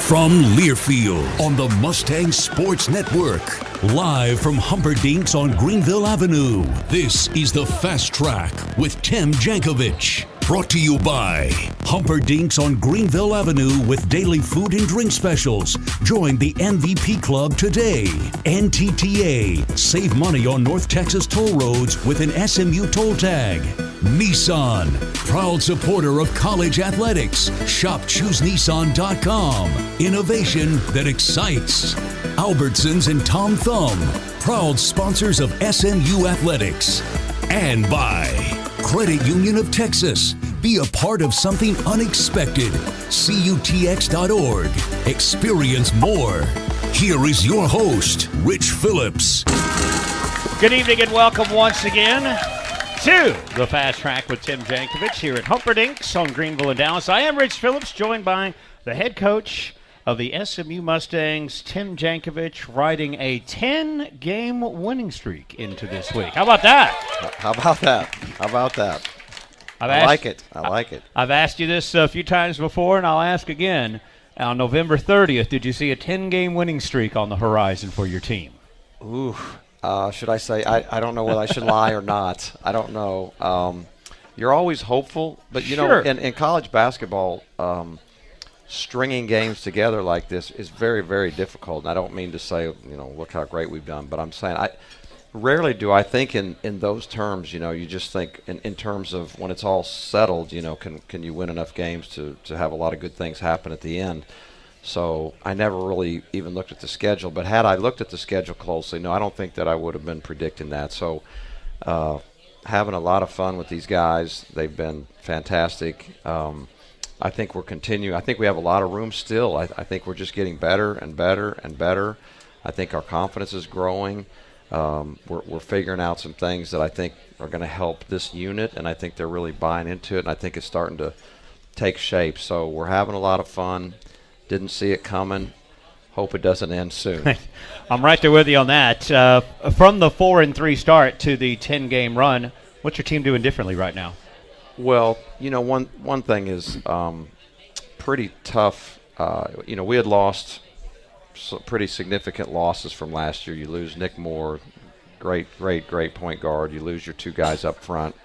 From Learfield on the Mustangs Sports Network, live from Humperdinck's on Greenville Avenue, this is the Fast Track with Tim Jankovich. Brought to you by Humperdinck's on Greenville Avenue with daily food and drink specials. Join the MVP Club today. NTTA. Save money on North Texas toll roads with an SMU toll tag. Nissan. Proud supporter of college athletics. Shop ChooseNissan.com. Innovation that excites. Albertsons and Tom Thumb. Proud sponsors of SMU Athletics. And by Credit Union of Texas. Be a part of something unexpected. CUTX.org. Experience more. Here is your host, Rich Phillips. Good evening and welcome once again to the Fast Track with Tim Jankovich here at Humperdinck's on Greenville and Dallas. I am Rich Phillips, joined by the head coach of the SMU Mustangs, Tim Jankovich, riding a 10-game winning streak into this week. How about that? How about that? I like it. I've asked you this a few times before, and I'll ask again. On November 30th, did you see a 10-game winning streak on the horizon for your team? Ooh, should I say? I don't know whether I should lie or not. I don't know. You're always hopeful, but, you know, in college basketball, stringing games together like this is very, very difficult. And I don't mean to say, you know, look how great we've done, but I'm saying rarely do I think in those terms. You know, you just think in terms of when it's all settled, you know, can you win enough games to have a lot of good things happen at the end. So I never really even looked at the schedule. But had I looked at the schedule closely, no, I don't think that I would have been predicting that. So having a lot of fun with these guys. They've been fantastic. I think we're continuing. I think we have a lot of room still. I think we're just getting better and better and better. I think our confidence is growing. We're figuring out some things that I think are going to help this unit, and I think they're really buying into it, and I think it's starting to take shape. So we're having a lot of fun. Didn't see it coming. Hope it doesn't end soon. I'm right there with you on that. From the 4-3 start to the 10-game run, what's your team doing differently right now? Well, you know, one thing is pretty tough. You know, we had lost pretty significant losses from last year. You lose Nick Moore, great point guard. You lose your two guys up front.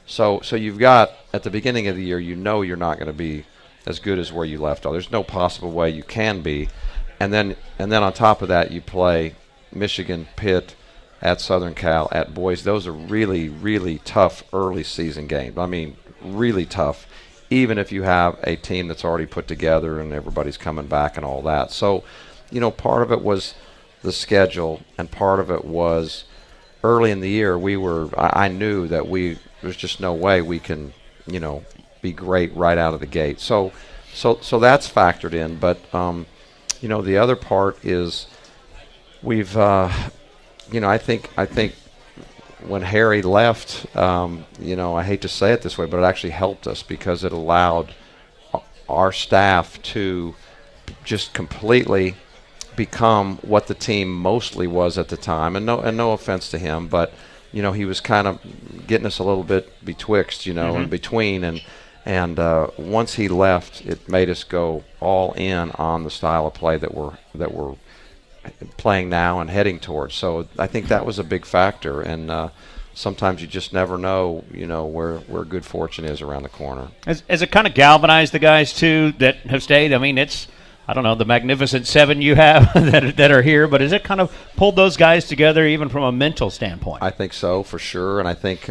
So you've got, at the beginning of the year, you know you're not going to be as good as where you left off. There's no possible way you can be. And then on top of that, you play Michigan, Pitt, at Southern Cal, at Boise. Those are really, really tough early season games. I mean, really tough, even if you have a team that's already put together and everybody's coming back and all that. So, you know, part of it was the schedule, and part of it was early in the year I knew that there's just no way we can, you know, be great right out of the gate. So that's factored in. But, you know, the other part is we've you know, I think when Harry left, you know, I hate to say it this way, but it actually helped us because it allowed our staff to just completely become what the team mostly was at the time. And no offense to him, but, you know, he was kind of getting us a little bit betwixt, you know, in between. And once he left, it made us go all in on the style of play that we're playing now and heading towards. So I think that was a big factor, and sometimes you just never know, you know, where good fortune is around the corner. Has it kind of galvanized the guys too that have stayed? I mean, it's, I don't know, the magnificent seven you have that are here, but has it kind of pulled those guys together even from a mental standpoint? I think so, for sure. And I think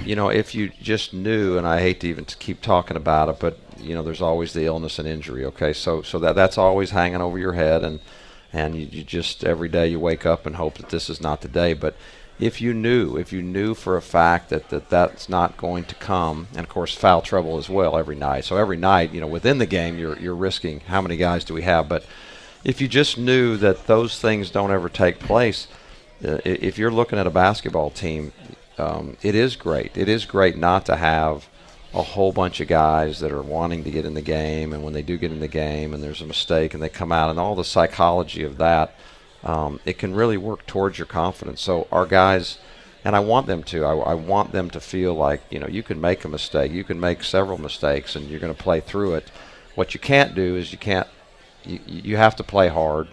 you know, if you just knew, and I hate to even keep talking about it, but, you know, there's always the illness and injury, okay? So that's always hanging over your head, and you just, every day you wake up and hope that this is not the day. But if you knew for a fact that's not going to come, and of course foul trouble as well every night. So every night, you know, within the game, you're risking how many guys do we have. But if you just knew that those things don't ever take place, if you're looking at a basketball team, it is great. It is great not to have a whole bunch of guys that are wanting to get in the game, and when they do get in the game and there's a mistake and they come out, and all the psychology of that, it can really work towards your confidence. So our guys, and I want them to, I want them to feel like, you know, you can make a mistake, you can make several mistakes, and you're going to play through it. What you can't do is you can't you have to play hard,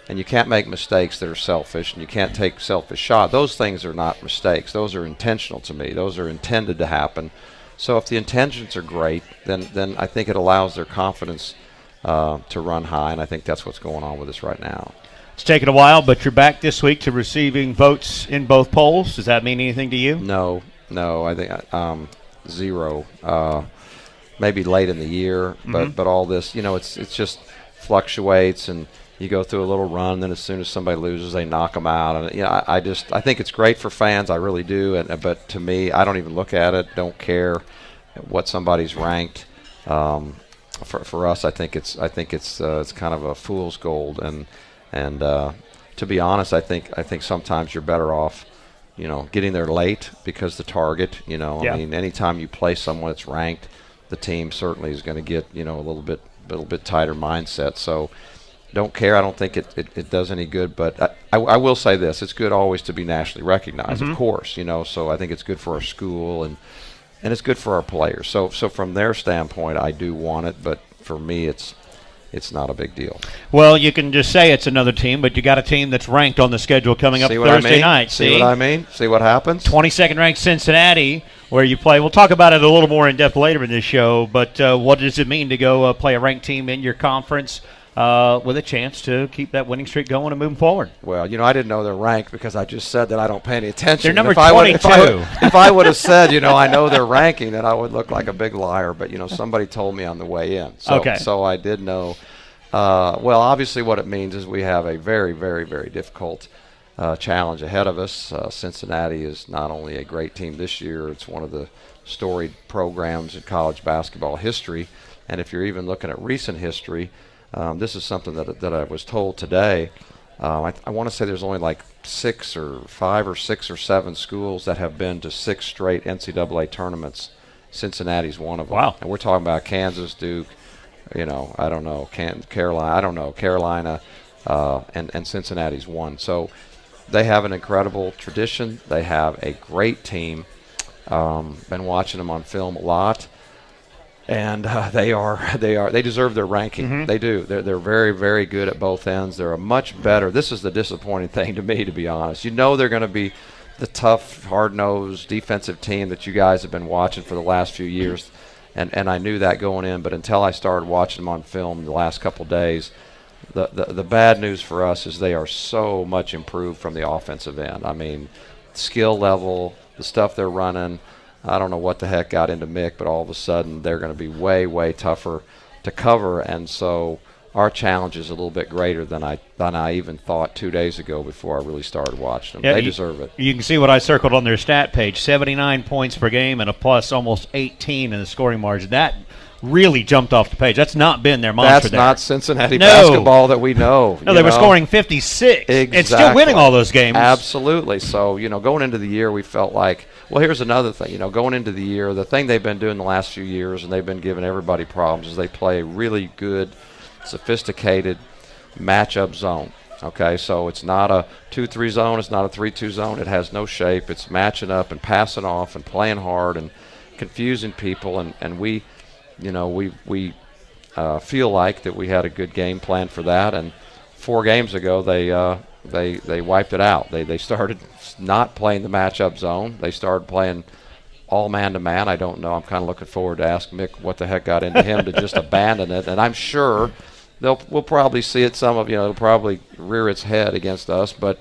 and you can't make mistakes that are selfish, and you can't take selfish shots. Those things are not mistakes. Those are intentional to me. Those are intended to happen. So if the intentions are great, then I think it allows their confidence to run high, and I think that's what's going on with us right now. It's taken a while, but you're back this week to receiving votes in both polls. Does that mean anything to you? No, I think zero. Maybe late in the year, but all this, it's just fluctuates, and you go through a little run, then as soon as somebody loses, they knock them out. And I think it's great for fans. I really do. But to me, I don't even look at it. Don't care what somebody's ranked. For us, I think it's kind of a fool's gold. And to be honest, I think sometimes you're better off, getting there late because the target. I mean, anytime you play someone that's ranked, the team certainly is going to get a little bit tighter mindset. So. Don't care. I don't think it does any good, but I will say this: it's good always to be nationally recognized, of course. So I think it's good for our school and it's good for our players. So from their standpoint, I do want it, but for me, it's not a big deal. Well, you can just say it's another team, but you got a team that's ranked on the schedule coming up Thursday night. See what I mean? See what happens? 22nd ranked Cincinnati, where you play. We'll talk about it a little more in depth later in this show. But what does it mean to go play a ranked team in your conference? With a chance to keep that winning streak going and moving forward. Well, I didn't know they're ranked because I just said that I don't pay any attention. They're number 22. If I would have said, I know they're ranking, then I would look like a big liar. But, somebody told me on the way in. So I did know. Well, obviously what it means is we have a very, very, very difficult challenge ahead of us. Cincinnati is not only a great team this year, it's one of the storied programs in college basketball history. And if you're even looking at recent history, this is something that I was told today. I want to say there's only like 5 or 6 or 7 schools that have been to 6 straight NCAA tournaments. Cincinnati's one of them. Wow. And we're talking about Kansas, Duke, I don't know, Carolina, and Cincinnati's one. So they have an incredible tradition. They have a great team. Been watching them on film a lot. And they deserve their ranking. They do. They're very, very good at both ends. They're a much better. This is the disappointing thing to me, to be honest. They're going to be the tough, hard-nosed defensive team that you guys have been watching for the last few years, and I knew that going in. But until I started watching them on film the last couple of days, the bad news for us is they are so much improved from the offensive end. I mean, skill level, the stuff they're running. I don't know what the heck got into Mick, but all of a sudden they're going to be way, way tougher to cover, and so our challenge is a little bit greater than I even thought 2 days ago before I really started watching them. Yeah, they deserve it. You can see what I circled on their stat page: 79 points per game and a plus almost 18 in the scoring margin. That really jumped off the page. That's not been their mantra. That's not Cincinnati basketball that we know. No, they were scoring 56 and still winning all those games. Absolutely. So, going into the year, we felt like, well, here's another thing. Going into the year, the thing they've been doing the last few years, and they've been giving everybody problems, is they play a really good, sophisticated matchup zone. Okay, so it's not a 2-3 zone. It's not a 3-2 zone. It has no shape. It's matching up and passing off and playing hard and confusing people, and we – we feel like that we had a good game plan for that, and 4 games ago they wiped it out. They started not playing the matchup zone. They started playing all man-to-man. I don't know. I'm kind of looking forward to ask Mick what the heck got into him to just abandon it, and I'm sure we'll probably see it. It'll probably rear its head against us, but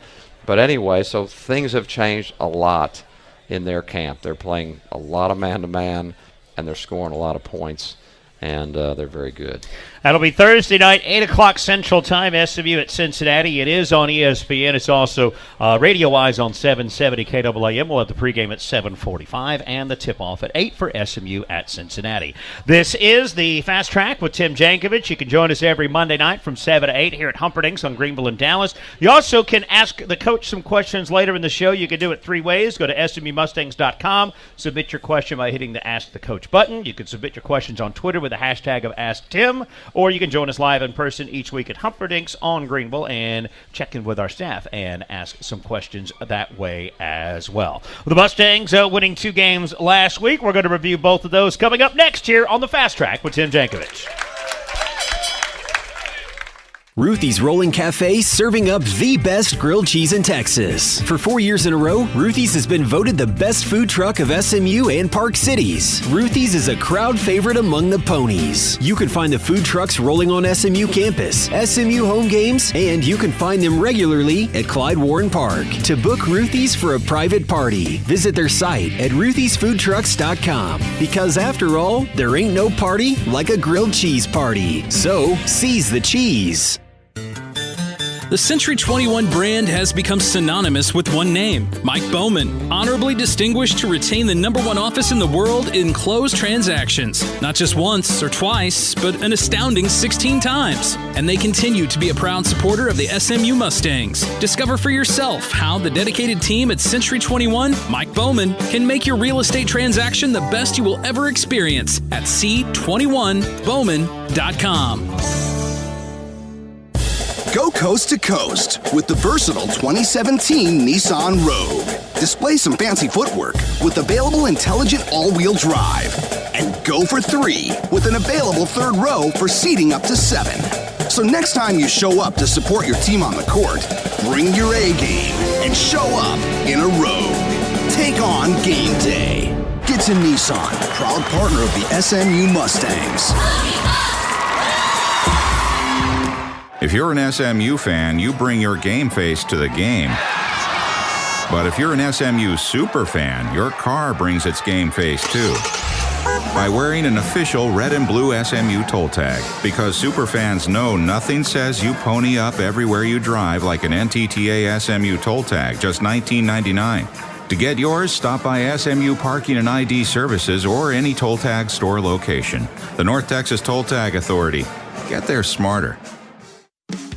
anyway, so things have changed a lot in their camp. They're playing a lot of man-to-man, and they're scoring a lot of points, and they're very good. That'll be Thursday night, 8 o'clock Central Time, SMU at Cincinnati. It is on ESPN. It's also radio-wise on 770 KAAM. We'll have the pregame at 7:45 and the tip-off at 8 for SMU at Cincinnati. This is the Fast Track with Tim Jankovich. You can join us every Monday night from 7 to 8 here at Humperdinck's on Greenville and Dallas. You also can ask the coach some questions later in the show. You can do it 3 ways. Go to SMUMustangs.com. Submit your question by hitting the Ask the Coach button. You can submit your questions on Twitter with the hashtag of AskTim, or you can join us live in person each week at Humperdinck's on Greenville and check in with our staff and ask some questions that way as well. The Mustangs winning 2 games last week. We're going to review both of those coming up next here on the Fast Track with Tim Jankovich. Ruthie's Rolling Cafe, serving up the best grilled cheese in Texas. For 4 years in a row, Ruthie's has been voted the best food truck of SMU and Park Cities. Ruthie's is a crowd favorite among the ponies. You can find the food trucks rolling on SMU campus, SMU home games, and you can find them regularly at Clyde Warren Park. To book Ruthie's for a private party, visit their site at ruthiesfoodtrucks.com. Because after all, there ain't no party like a grilled cheese party. So, seize the cheese. The Century 21 brand has become synonymous with one name, Mike Bowman, honorably distinguished to retain the #1 office in the world in closed transactions. Not just once or twice, but an astounding 16 times. And they continue to be a proud supporter of the SMU Mustangs. Discover for yourself how the dedicated team at Century 21, Mike Bowman, can make your real estate transaction the best you will ever experience at c21bowman.com. Go coast to coast with the versatile 2017 Nissan Rogue. Display some fancy footwork with available intelligent all-wheel drive. And go for 3 with an available third row for seating up to 7. So next time you show up to support your team on the court, bring your A game and show up in a Rogue. Take on game day. Get to Nissan, proud partner of the SMU Mustangs. If you're an SMU fan, you bring your game face to the game. But if you're an SMU super fan, your car brings its game face too. By wearing an official red and blue SMU toll tag. Because super fans know nothing says you pony up everywhere you drive like an NTTA SMU toll tag, just $19.99. To get yours, stop by SMU Parking and ID Services or any toll tag store location. The North Texas Toll Tag Authority. Get there smarter.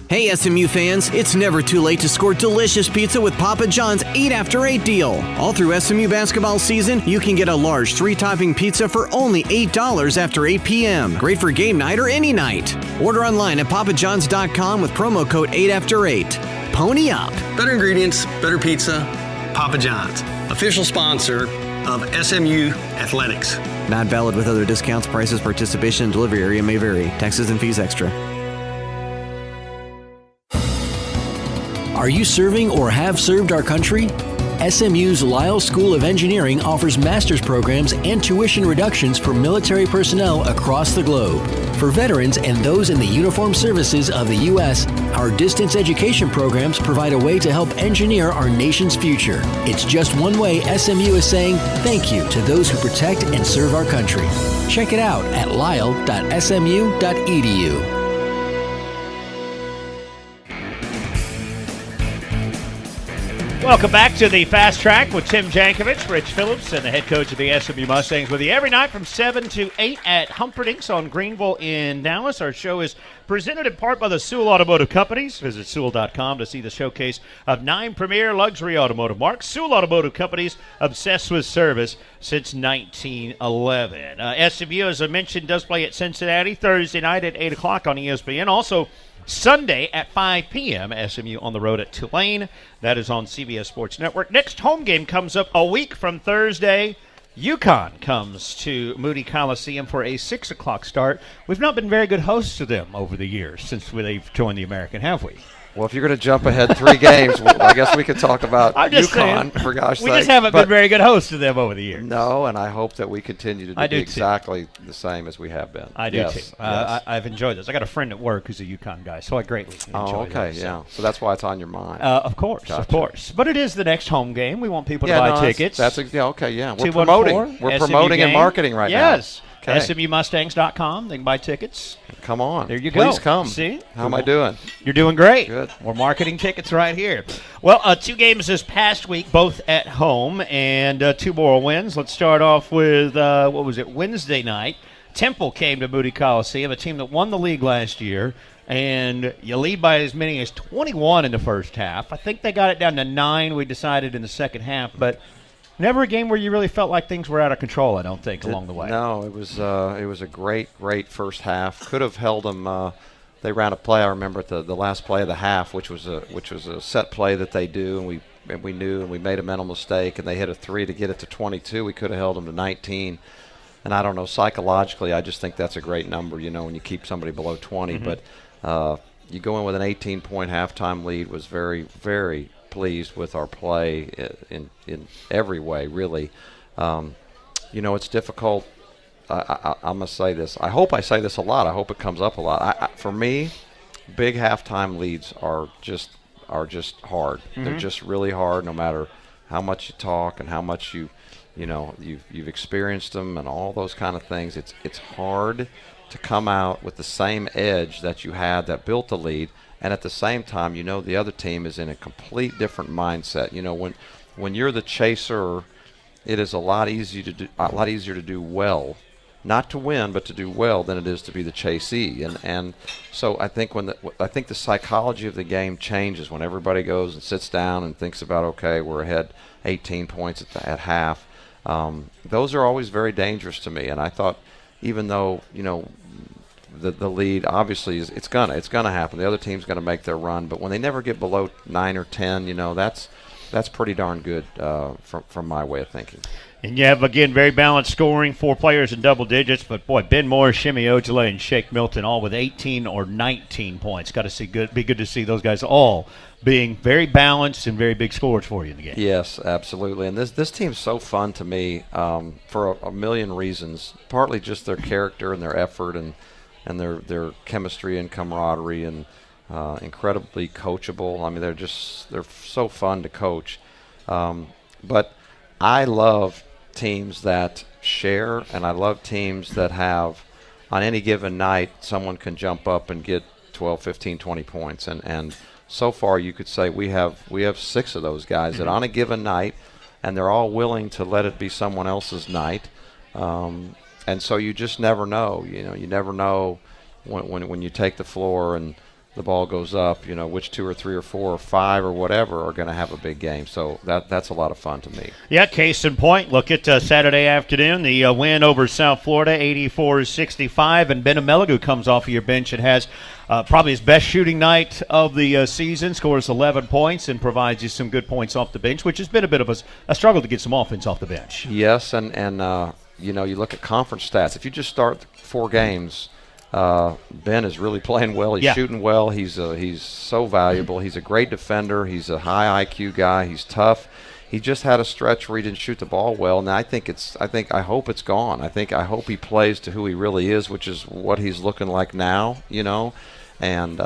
Hey SMU fans, it's never too late to score delicious pizza with Papa John's 8 after 8 deal. All through SMU basketball season, you can get a large 3-topping pizza for only $8 after 8 p.m. Great for game night or any night. Order online at papajohns.com with promo code 8 after 8. Pony up. Better ingredients, better pizza. Papa John's, official sponsor of SMU Athletics. Not valid with other discounts, prices, participation, and delivery area may vary. Taxes and fees extra. Are you serving or have served our country? SMU's Lyle School of Engineering offers master's programs and tuition reductions for military personnel across the globe. For veterans and those in the uniformed services of the U.S., our distance education programs provide a way to help engineer our nation's future. It's just one way SMU is saying thank you to those who protect and serve our country. Check it out at lyle.smu.edu. Welcome back to the Fast Track with Tim Jankovich, Rich Phillips, and the head coach of the SMU Mustangs with you every night from 7 to 8 at Humperdinck's on Greenville in Dallas. Our show is presented in part by the Sewell Automotive Companies. Visit Sewell.com to see the showcase of 9 premier luxury automotive marques. Sewell Automotive Companies, obsessed with service since 1911. SMU, as I mentioned, does play at Cincinnati Thursday night at 8 o'clock on ESPN. Also, Sunday at 5 p.m., SMU on the road at Tulane. That is on CBS Sports Network. Next home game comes up a week from Thursday. UConn comes to Moody Coliseum for a 6 o'clock start. We've not been very good hosts to them over the years since they've joined the American, have we? Well, if you're going to jump ahead 3 games, well, I guess we could talk about UConn, for gosh sake. We just haven't been very good hosts to them over the years. No, and I hope that we continue to be exactly the same as we have been. I do, too. Yes. I've enjoyed this. I got a friend at work who's a UConn guy, so I greatly enjoy okay, this. Yeah. So that's why it's on your mind. Of course, gotcha. Of course. But it is the next home game. We want people to buy tickets. We're promoting. We're promoting and marketing right now. Yes. Okay. SMUMustangs.com. They can buy tickets. Come on. There you go. Please come. See? How am I doing? You're doing great. Good. We're marketing tickets right here. Well, 2 games this past week, both at home, and 2 more wins. Let's start off with, Wednesday night. Temple came to Moody Coliseum, a team that won the league last year, and you lead by as many as 21 in the first half. I think they got it down to 9, we decided, in the second half, but never a game where you really felt like things were out of control, I don't think, along the way. No, it was a great first half. Could have held them. They ran a play, I remember, at the last play of the half, which was a set play that they do, and we knew, and we made a mental mistake, and they hit a 3 to get it to 22. We could have held them to 19. And I don't know, psychologically, I just think that's a great number, when you keep somebody below 20. Mm-hmm. But you go in with an 18-point halftime lead. Was very, very pleased with our play in every way, really. It's difficult. I'm going to say this. I hope I say this a lot. I hope it comes up a lot. For me, big halftime leads are just hard. Mm-hmm. They're just really hard, no matter how much you talk and how much you've experienced them and all those kind of things. It's hard to come out with the same edge that you had that built the lead, and at the same time, the other team is in a complete different mindset. When you're the chaser, it is a lot easier to do well, not to win, but to do well, than it is to be the chasee. And so I think the psychology of the game changes when everybody goes and sits down and thinks about, okay, we're ahead 18 points at half. Those are always very dangerous to me. And I thought, even though the lead obviously it's gonna happen. The other team's gonna make their run, but when they never get below 9 or 10, that's pretty darn good from my way of thinking. And you have, again, very balanced scoring, 4 players in double digits. But, boy, Ben Moore, Shimmy Ojale, and Shake Milton all with 18 or 19 points. Be good to see those guys all being very balanced and very big scores for you in the game. Yes, absolutely. And this team's so fun to me for a million reasons, partly just their character and their effort and their chemistry and camaraderie and incredibly coachable. I mean, they're so fun to coach. But I love teams that share, and I love teams that have, on any given night, someone can jump up and get 12, 15, 20 points. And so far you could say we have 6 of those guys that on a given night, and they're all willing to let it be someone else's night. And so you just never know. You never know when you take the floor and the ball goes up, which 2 or 3 or 4 or 5 or whatever are going to have a big game. So that's a lot of fun to me. Yeah, case in point, look at Saturday afternoon, the win over South Florida, 84-65, and Ben Meligu comes off of your bench and has probably his best shooting night of the season, scores 11 points and provides you some good points off the bench, which has been a bit of a struggle to get some offense off the bench. Yes, and you look at conference stats. If you just start 4 games, Ben is really playing well. He's shooting well. He's so valuable. He's a great defender. He's a high IQ guy. He's tough. He just had a stretch where he didn't shoot the ball well, and I hope it's gone. I hope he plays to who he really is, which is what he's looking like now. And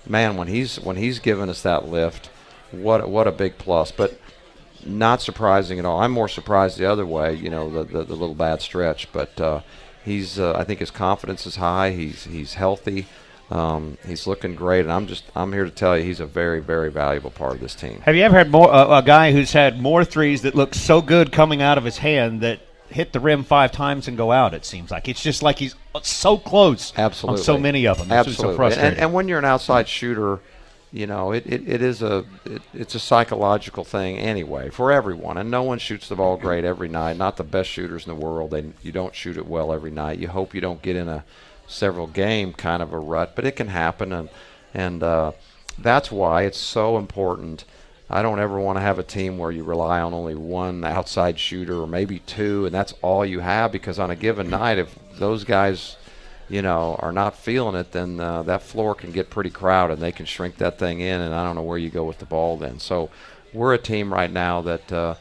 man, when he's given us that lift, what a big plus. But not surprising at all. I'm more surprised the other way. The little bad stretch, but. I think his confidence is high. He's healthy. He's looking great, and I'm here to tell you he's a very, very valuable part of this team. Have you ever had a guy who's had more threes that look so good coming out of his hand that hit the rim 5 times and go out? It seems like it's just like he's so close. Absolutely. On so many of them. That's absolutely. So frustrating. And when you're an outside shooter, it's a psychological thing anyway for everyone, and no one shoots the ball great every night. Not the best shooters in the world. You don't shoot it well every night. You hope you don't get in a several game kind of a rut, but it can happen, and that's why it's so important. I don't ever want to have a team where you rely on only one outside shooter or maybe 2, and that's all you have, because on a given night, if those guys are not feeling it, then that floor can get pretty crowded, and they can shrink that thing in, and I don't know where you go with the ball then. So we're a team right now that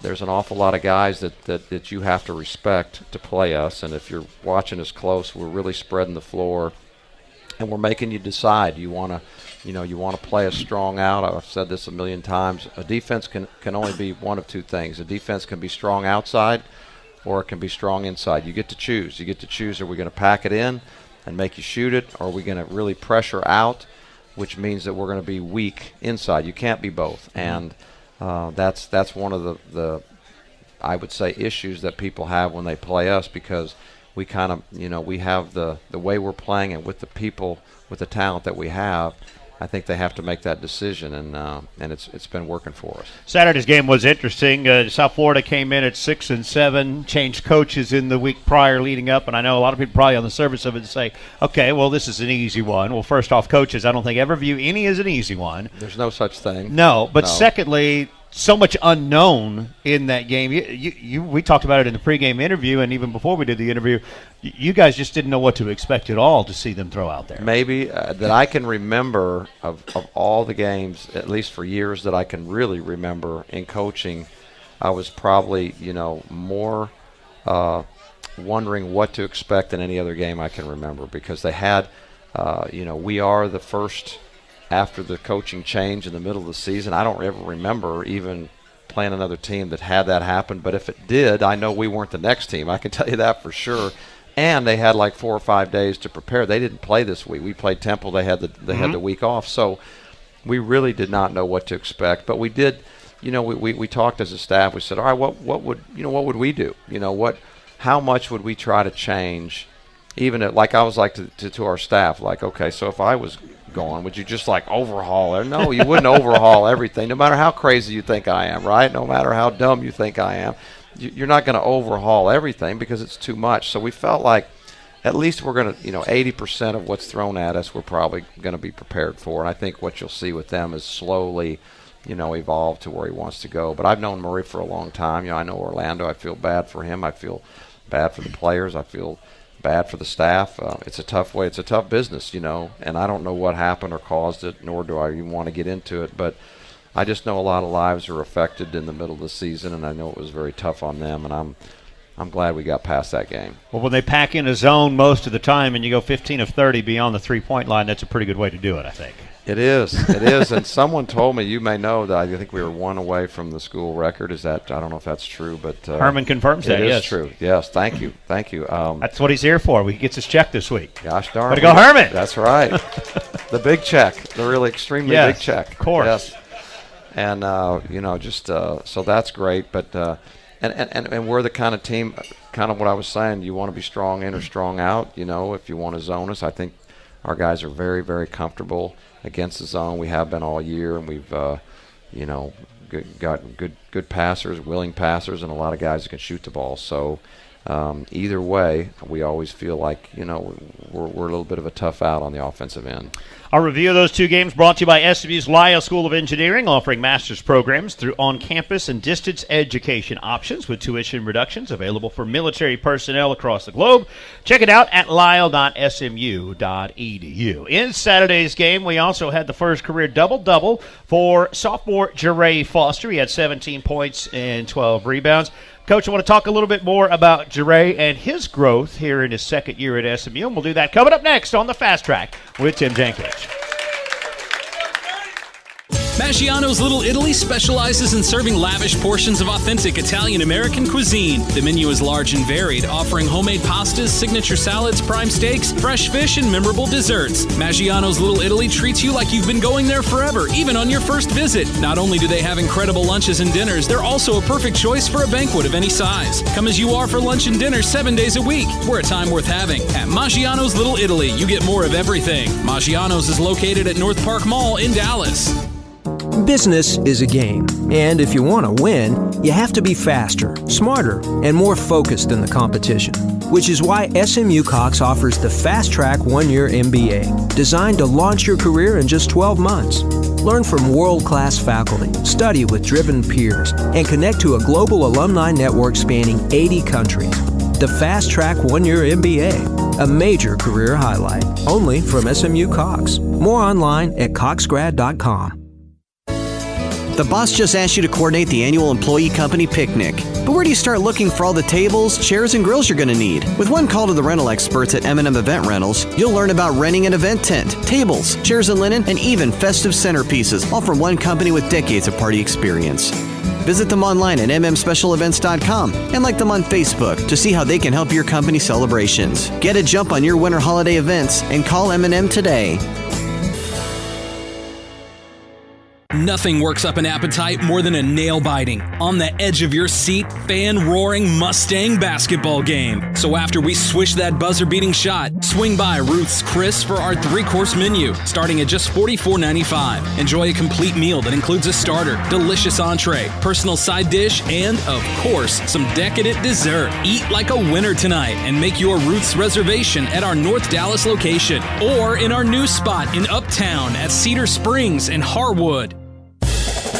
there's an awful lot of guys that you have to respect to play us, and if you're watching us close, we're really spreading the floor, and we're making you decide. You want to play us strong out. I've said this a million times. A defense can only be one of 2 things. A defense can be strong outside, or it can be strong inside. You get to choose. Are we going to pack it in and make you shoot it, or are we going to really pressure out, which means that we're going to be weak inside? You can't be both. And that's one of the I would say issues that people have when they play us, because we kind of we have the way we're playing, and with the people, with the talent that we have, I think they have to make that decision, and it's been working for us. Saturday's game was interesting. South Florida came in at 6-7, changed coaches in the week prior leading up, and I know a lot of people probably on the surface of it say, okay, well, this is an easy one. Well, first off, coaches, I don't think ever view any as an easy one. There's no such thing. No, but secondly, so much unknown in that game. We talked about it in the pregame interview, and even before we did the interview, you guys just didn't know what to expect at all to see them throw out there. Maybe that I can remember of all the games, at least for years that I can really remember in coaching, I was probably, more wondering what to expect in any other game I can remember, because they had, we are the first after the coaching change in the middle of the season. I don't ever remember even playing another team that had that happen, but if it did, I know we weren't the next team. I can tell you that for sure. And they had like 4 or 5 days to prepare. They didn't play this week. We played Temple. They had the week off, so we really did not know what to expect. But we did, we talked as a staff. We said, all right, what would we do? How much would we try to change? Even I was like to our staff, like, okay, so if I was gone, would you just overhaul it? No, you wouldn't overhaul everything, no matter how crazy you think I am, right? No matter how dumb you think I am. You're not going to overhaul everything because it's too much. So we felt like at least we're going to, 80% of what's thrown at us we're probably going to be prepared for. And I think what you'll see with them is slowly, evolve to where he wants to go. But I've known Murray for a long time. I know Orlando. I feel bad for him. I feel bad for the players. I feel bad for the staff. It's a tough way. It's a tough business, and I don't know what happened or caused it, nor do I even want to get into it. But I just know a lot of lives are affected in the middle of the season, and I know it was very tough on them, and I'm glad we got past that game. Well, when they pack in a zone most of the time and you go 15 of 30 beyond the three-point line, that's a pretty good way to do it, I think. It is. And someone told me, you may know, that I think we were 1 away from the school record. Is that, I don't know if that's true, but Herman confirms that, yes. It is true. Yes, thank you. That's what he's here for. He gets his check this week. Gosh darn. Way to go, Herman. That's right. The big check, the really extremely big check. Of course. Yes. And so that's great. But and we're the kind of team, kind of what I was saying. You want to be strong in or strong out. If you want to zone us, I think our guys are very, very comfortable against the zone. We have been all year, and we've got good passers, willing passers, and a lot of guys that can shoot the ball. So either way, we always feel like we're a little bit of a tough out on the offensive end. Our review of those two games brought to you by SMU's Lyle School of Engineering, offering master's programs through on-campus and distance education options with tuition reductions available for military personnel across the globe. Check it out at lyle.smu.edu. In Saturday's game, we also had the first career double-double for sophomore Jeray Foster. He had 17 points and 12 rebounds. Coach, I want to talk a little bit more about Jeray and his growth here in his second year at SMU, and we'll do that coming up next on the Fast Track with Tim Jankovich. Maggiano's Little Italy specializes in serving lavish portions of authentic Italian-American cuisine. The menu is large and varied, offering homemade pastas, signature salads, prime steaks, fresh fish, and memorable desserts. Maggiano's Little Italy treats you like you've been going there forever, even on your first visit. Not only do they have incredible lunches and dinners, they're also a perfect choice for a banquet of any size. Come as you are for lunch and dinner 7 days a week. We're a time worth having. At Maggiano's Little Italy, you get more of everything. Maggiano's is located at North Park Mall in Dallas. Business is a game, and if you want to win, you have to be faster, smarter, and more focused than the competition. Which is why SMU Cox offers the Fast Track 1-year MBA, designed to launch your career in just 12 months. Learn from world-class faculty, study with driven peers, and connect to a global alumni network spanning 80 countries. The Fast Track 1-year MBA, a major career highlight, only from SMU Cox. More online at coxgrad.com. The boss just asked you to coordinate the annual employee company picnic. But where do you start looking for all the tables, chairs, and grills you're going to need? With one call to the rental experts at M&M Event Rentals, you'll learn about renting an event tent, tables, chairs and linen, and even festive centerpieces, all from one company with decades of party experience. Visit them online at mmspecialevents.com and like them on Facebook to see how they can help your company celebrations. Get a jump on your winter holiday events and call M&M today. Nothing works up an appetite more than a nail-biting, on the edge of your seat, fan-roaring Mustang basketball game. So after we swish that buzzer-beating shot, swing by Ruth's Chris for our 3-course menu, starting at just $44.95. Enjoy a complete meal that includes a starter, delicious entree, personal side dish, and, of course, some decadent dessert. Eat like a winner tonight and make your Ruth's reservation at our North Dallas location or in our new spot in Uptown at Cedar Springs and Harwood.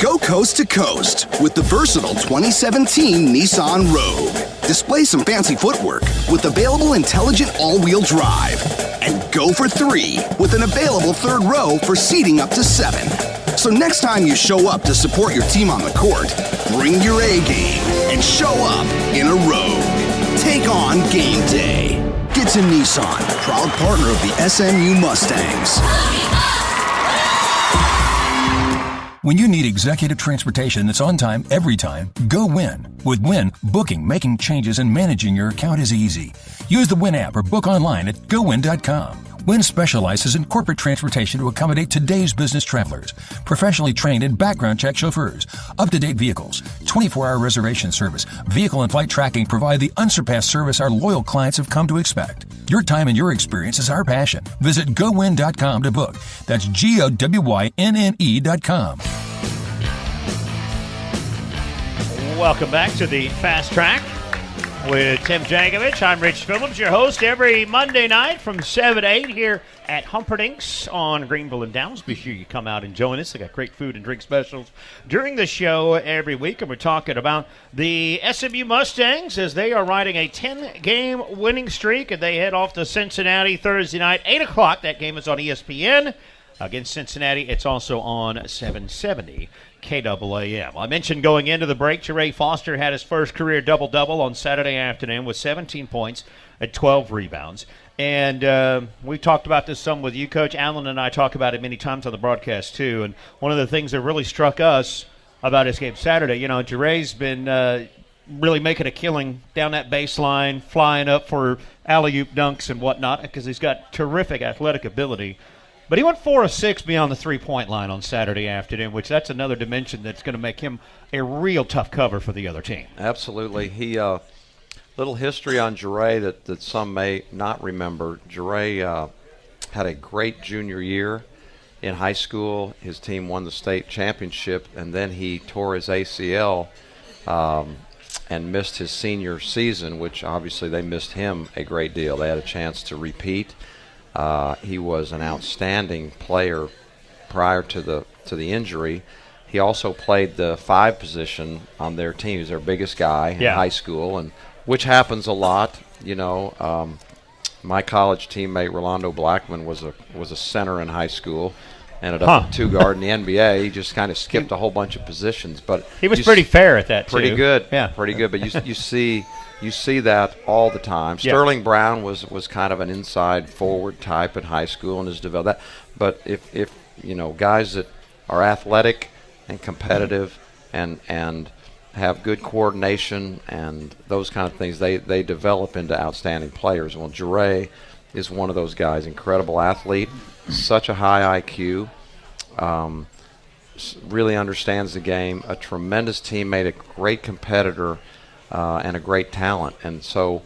Go coast to coast with the versatile 2017 Nissan Rogue. Display some fancy footwork with available intelligent all-wheel drive. And go for 3 with an available third row for seating up to 7. So next time you show up to support your team on the court, bring your A game and show up in a Rogue. Take on game day. Get to Nissan, proud partner of the SMU Mustangs. When you need executive transportation that's on time every time, go Win. With Win, booking, making changes, and managing your account is easy. Use the Win app or book online at gowin.com. Win specializes in corporate transportation to accommodate today's business travelers. Professionally trained and background check chauffeurs, up-to-date vehicles, 24-hour reservation service, vehicle and flight tracking provide the unsurpassed service our loyal clients have come to expect. Your time and your experience is our passion. Visit gowin.com to book. That's GOWYNNE.com. Welcome back to the Fast Track with Tim Jankovich. I'm Rich Phillips, your host every Monday night from 7 to 8 here at Humperdinck's on Greenville and Downs. Be sure you come out and join us. They got great food and drink specials during the show every week, and we're talking about the SMU Mustangs as they are riding a 10-game winning streak, and they head off to Cincinnati Thursday night, 8 o'clock. That game is on ESPN. Against Cincinnati, it's also on 770 KAAM. I mentioned going into the break, Jeray Foster had his first career double-double on Saturday afternoon with 17 points and 12 rebounds. And we talked about this some with you, Coach. Allen and I talk about it many times on the broadcast, too. And one of the things that really struck us about his game Saturday, you know, Jeray's been really making a killing down that baseline, flying up for alley-oop dunks and whatnot because he's got terrific athletic ability. But he went 4 of 6 beyond the three-point line on Saturday afternoon, which that's another dimension that's going to make him a real tough cover for the other team. Absolutely. He little history on Jeray that some may not remember. Jeray had a great junior year in high school. His team won the state championship, and then he tore his ACL and missed his senior season, which obviously they missed him a great deal. They had a chance to repeat. He was an outstanding player prior to the injury. He also played the 5 position on their team. He was their biggest guy in high school, and which happens a lot. You know, my college teammate Rolando Blackman was a center in high school. Ended up at 2 guard in the NBA. He just kind of skipped a whole bunch of positions, but he was pretty fair at that. Pretty too. good, yeah, pretty good. But you see that all the time. Sterling Brown was kind of an inside forward type in high school and has developed that. But if you know, guys that are athletic and competitive and have good coordination and those kind of things, they develop into outstanding players. Well, Jeray is one of those guys. Incredible athlete, such a high IQ, really understands the game, a tremendous teammate, a great competitor, and a great talent. And so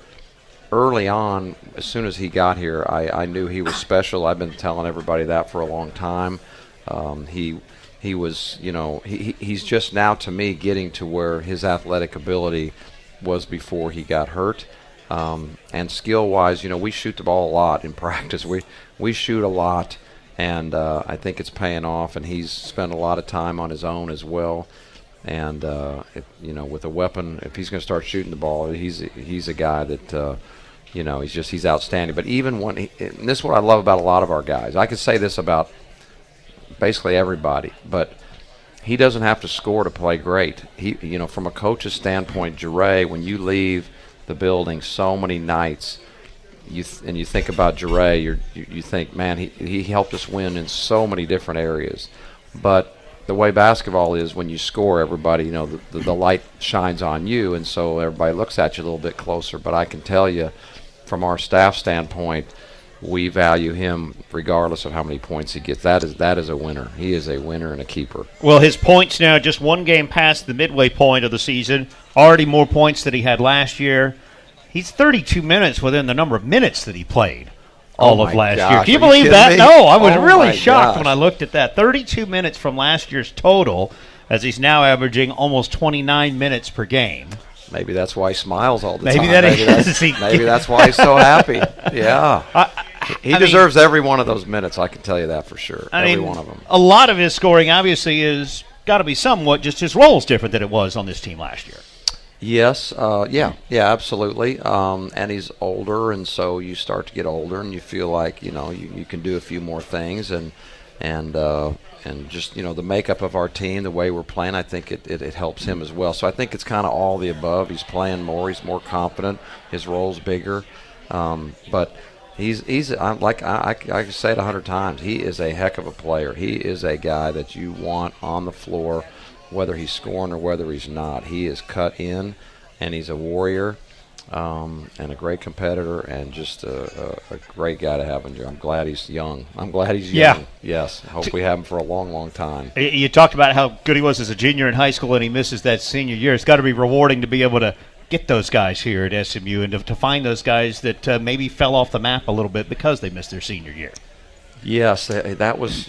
early on, as soon as he got here, I knew he was special. I've been telling everybody that for a long time. He was, you know, he's just now to me getting to where his athletic ability was before he got hurt. And skill-wise, you know, we shoot the ball a lot in practice. We shoot a lot, and I think it's paying off. And he's spent a lot of time on his own as well. And if, you know, with a weapon, if he's going to start shooting the ball, he's a guy that you know, he's outstanding. But even when and this is what I love about a lot of our guys. I could say this about basically everybody, but he doesn't have to score to play great. He, you know, from a coach's standpoint, Jeray, when you leave the building so many nights, you think about Jeray, you think, man, he helped us win in so many different areas. But the way basketball is, when you score, everybody, you know, the light shines on you, and so everybody looks at you a little bit closer. But I can tell you, from our staff standpoint, we value him regardless of how many points he gets. That is a winner. He is a winner and a keeper. Well, his points now just one game past the midway point of the season. Already more points than he had last year. He's 32 minutes within the number of minutes that he played all of last year. Can you believe that? Me? No, I was really shocked when I looked at that. 32 minutes from last year's total, as he's now averaging almost 29 minutes per game. Maybe that's why he smiles all the time. Maybe that's why he's so happy. Yeah. He deserves every one of those minutes, I can tell you that for sure. Every one of them. A lot of his scoring, obviously, is got to be somewhat just his role's different than it was on this team last year. Yes, yeah, absolutely. And he's older, and so you start to get older, and you feel like you can do a few more things, and just the makeup of our team, the way we're playing, I think it helps him as well. So I think it's kind of all the above. He's playing more, he's more confident, his role's bigger, but he's like I say it 100 times. He is a heck of a player. He is a guy that you want on the floor, whether he's scoring or whether he's not. He is cut in, and he's a warrior, and a great competitor, and just a great guy to have in here. I'm glad he's young. Yeah. Yes. I hope we have him for a long, long time. You talked about how good he was as a junior in high school, and he misses that senior year. It's got to be rewarding to be able to get those guys here at SMU and to find those guys that maybe fell off the map a little bit because they missed their senior year. Yes, that was